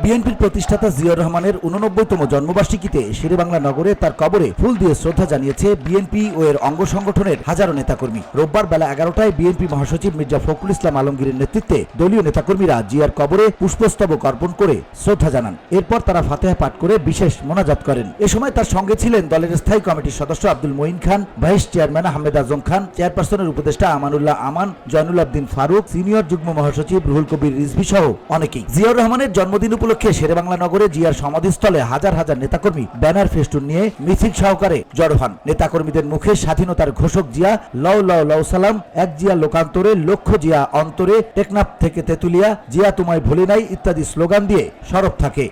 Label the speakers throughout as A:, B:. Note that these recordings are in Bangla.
A: বিএনপির প্রতিষ্ঠাতা জিয়াউর রহমানের 89তম জন্মবার্ষিকীতে শেরেবাংলা নগরে তার কবরে ফুল দিয়ে শ্রদ্ধা জানিয়েছে বিএনপি ও এর অঙ্গ সংগঠনের হাজারো নেতাকর্মী। রোববার বেলা 11টায় বিএনপি মহাসচিব মির্জা ফখরুল ইসলাম আলমগীরের নেতৃত্বে দলীয় নেতাকর্মীরা জিয়ার কবরে পুষ্পস্তবক অর্পণ করে শ্রদ্ধা জানান। এরপর তারা ফাতেহা পাঠ করে বিশেষ মোনাজাত করেন। এ সময় তার সঙ্গে ছিলেন দলের স্থায়ী কমিটির সদস্য আব্দুল মঈন খান, ভাইস চেয়ারম্যান আহমেদ আজম খান, চেয়ারপারসনের উপদেষ্টা আমানুল্লাহ আমান, জয়নুল আবদিন ফারুক, সিনিয়র যুগ্ম মহাসচিব রুহুল কবির রিজভী সহ অনেকেই। জিয়াউর রহমানের জন্মদিন উপলক্ষে শেরেবাংলা নগরে জিয়ার সমাধিস্থলে হাজার হাজার নেতাকর্মী ব্যানার ফেস্টুন নিয়ে মিছিল সহকারে জড়ো হন। নেতাকর্মীদের মুখে স্বাধীনতার ঘোষক জিয়া, লও লও লও সালাম, এক জিয়া লোকান্তরে, লক্ষ্য জিয়া অন্তরে, টেকনাফ থেকে তেতুলিয়া, জিয়া তোমায় ভুলি নাই ইত্যাদি স্লোগান দিয়ে সরব থাকে।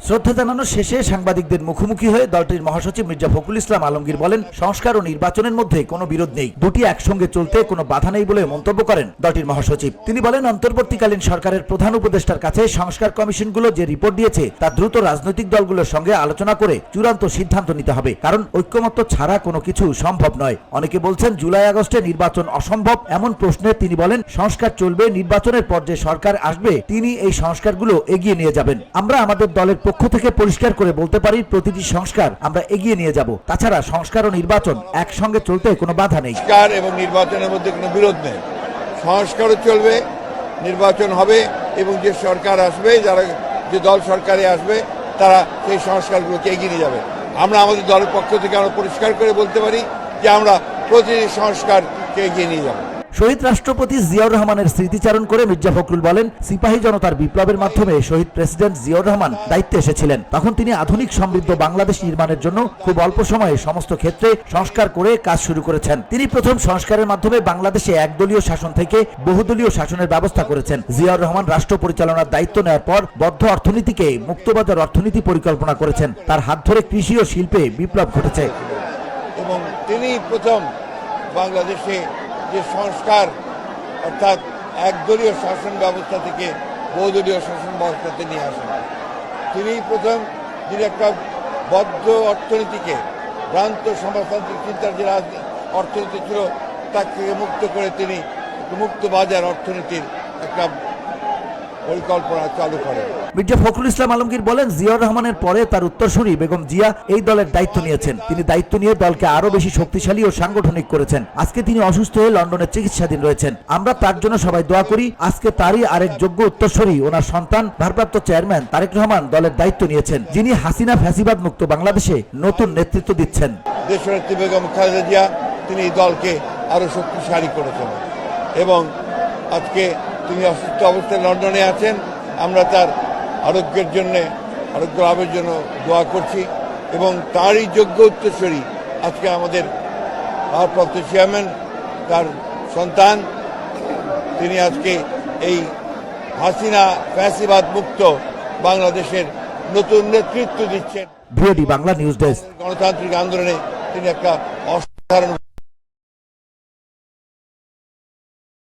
A: শ্রদ্ধা জানানো শেষে সাংবাদিকদের মুখোমুখি হয়ে দলটির মহাসচিব মির্জা ফখরুল ইসলাম আলমগীর বলেন, সংস্কার ও নির্বাচনের মধ্যে কোনো বিরোধ নেই, দুটি একসঙ্গে চলতে কোনো বাধা নেই বলে মন্তব্য করেন দলটির মহাসচিব। তিনি বলেন, অন্তর্বর্তীকালীন সরকারের প্রধান উপদেষ্টার কাছে সংস্কার কমিশনগুলো যে রিপোর্ট দিয়েছে তা দ্রুত রাজনৈতিক দলগুলোর সঙ্গে আলোচনা করে চূড়ান্ত সিদ্ধান্ত নিতে হবে, কারণ ঐক্যমত্য ছাড়া কোনো কিছু সম্ভব নয়। অনেকে বলছেন জুলাই আগস্টে নির্বাচন অসম্ভব, এমন প্রশ্নে তিনি বলেন, সংস্কার চলবে, নির্বাচনের পর যে সরকার আসবে তিনি এই সংস্কারগুলো এগিয়ে নিয়ে যাবেন। আমরা আমাদের দলের পক্ষ থেকে পরিষ্কার করে বলতে পারি, প্রতিটি সংস্কার আমরা এগিয়ে নিয়ে যাব। তাছাড়া সংস্কার ও নির্বাচন একসঙ্গে চলতে কোনো বাধা নেই।
B: সংস্কার এবং নির্বাচনের মধ্যে কোনো বিরোধ নেই। সংস্কারও চলবে, নির্বাচন হবে এবং যে সরকার আসবে, যারা যে দল সরকারে আসবে তারা সেই সংস্কারগুলোকে এগিয়ে নিয়ে যাবে। আমরা আমাদের দলের পক্ষ থেকে আমরা পরিষ্কার করে বলতে পারি যে আমরা প্রতিটি সংস্কারকে এগিয়ে নিয়ে যাব।
A: শহীদ রাষ্ট্রপতি জিয়াউর রহমানের স্মৃতিচারণ করে মির্জা ফখরুল বলেন, সিপাহী জনতার বিপ্লবের মাধ্যমে শহীদ প্রেসিডেন্ট জিয়াউর রহমান দায়িত্বে এসেছিলেন। তখন তিনি আধুনিক সমৃদ্ধ বাংলাদেশ নির্মাণের জন্য খুব অল্প সময়ে সমস্ত ক্ষেত্রে সংস্কার করে কাজ শুরু করেছেন। তিনি প্রথম সংস্কারের মাধ্যমে বাংলাদেশে একদলীয় শাসন থেকে বহুদলীয় শাসনের ব্যবস্থা করেছেন। জিয়াউর রহমান রাষ্ট্র পরিচালনার দায়িত্ব নেওয়ার পর বদ্ধ অর্থনীতিকে মুক্তবাজার অর্থনীতি পরিকল্পনা করেছেন। তার হাত ধরে কৃষি ও শিল্পে বিপ্লব ঘটেছে
B: এবং তিনি প্রথম বাংলাদেশে যে সংস্কার অর্থাৎ একদলীয় শাসন ব্যবস্থা থেকে বহুদলীয় শাসন ব্যবস্থাতে নিয়ে আসেন। তিনি প্রথম যিনি একটা বদ্ধ অর্থনীতিকে, ভ্রান্ত সমাজতান্ত্রিক চিন্তার যে অর্থনীতি ছিল তাকে মুক্ত করে তিনি মুক্ত বাজার অর্থনীতির একটা পরিকল্পনা চালু করেন।
A: মির্জা ফখরুল ইসলাম আলমগীর বলেন, জিয়াউর রহমানের পরে তার উত্তরসূরি বেগম জিয়া এই দলের দায়িত্ব নিয়েছেন। তিনি দায়িত্ব নিয়ে দলকে আরো বেশি শক্তিশালী ও সাংগঠনিক করেছেন। আজকে তিনি অসুস্থ হয়ে লন্ডনে চিকিৎসাধীন রয়েছেন। আমরা তার জন্য সবাই দোয়া করি। আজকে তারই আরেক যোগ্য উত্তরসূরি, ওনার সন্তান ভারপ্রাপ্ত চেয়ারম্যান তারেক রহমান দলের দায়িত্ব নিয়েছেন, যিনি হাসিনা ফ্যাসিবাদ মুক্ত বাংলাদেশে নতুন নেতৃত্ব দিচ্ছেন।
B: দেশনেত্রী বেগম খালেদা জিয়া তিনি দলকে আরো শক্তিশালী করেছেন এবং আজকে তিনি অসুস্থ অবস্থায় লন্ডনে আছেন। আমরা তার আরোগ্যের জন্য, আরোগ্য লাভের জন্য দোয়া করছি এবং তারই যোগ্য উত্তরসূরি আজকে আমাদের ভারপ্রাপ্ত চেয়ারম্যান, তার সন্তান, তিনি আজকে এই হাসিনা ফ্যাসিবাদ মুক্ত বাংলাদেশের নতুন নেতৃত্ব দিচ্ছেন।
A: VOD Bangla news desk.
B: গণতান্ত্রিক আন্দোলনে তিনি একটা অসাধারণ